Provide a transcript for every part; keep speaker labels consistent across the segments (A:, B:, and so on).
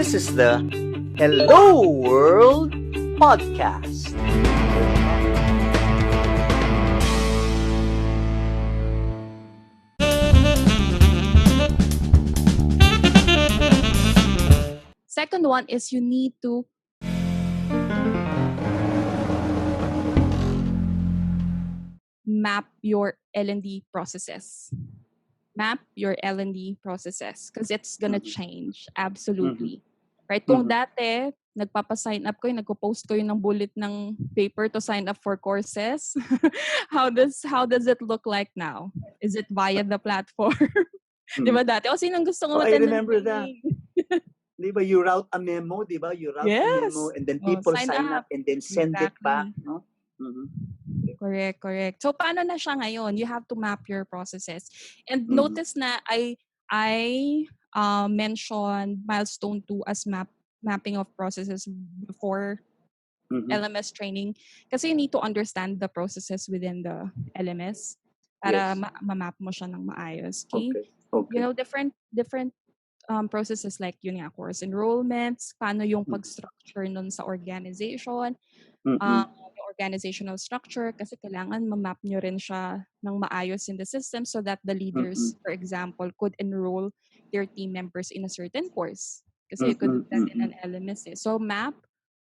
A: This is the Hello World Podcast.
B: Second one is you need to map your L&D processes. Map your L&D processes because it's gonna change. Absolutely. Right? Kung dati, nagpapa-sign up ko, nagpo-post ko ng bullet ng paper to sign up for courses, how does it look like now? Is it via the platform? Di ba dati? O sinong gusto ko
A: I
B: attend ng
A: remember that.
B: training?
A: Di ba, you route a memo, di ba? You route a memo and then people sign up and then send it back, no?
B: Correct. So, paano na siya ngayon? You have to map your processes. And notice na I mentioned Milestone 2 as mapping of processes before LMS training. Kasi you need to understand the processes within the LMS para ma-map mo siya ng maayos. Okay? You know, different processes like yun nga, course enrollments, paano yung pag-structure nun sa organization, yung organizational structure, kasi kailangan ma-map nyo rin siya ng maayos in the system so that the leaders, for example, could enroll their team members in a certain course. Kasi you could do that in an LMS. So, map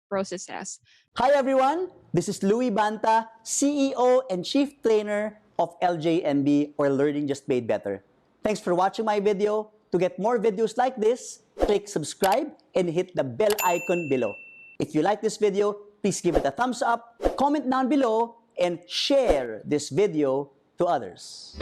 B: processes.
A: Hi everyone, this is Louis Banta, CEO and Chief Trainer of LJMB, or Learning Just Made Better. Thanks for watching my video. To get more videos like this, click subscribe and hit the bell icon below. If you like this video, please give it a thumbs up, comment down below, and share this video to others.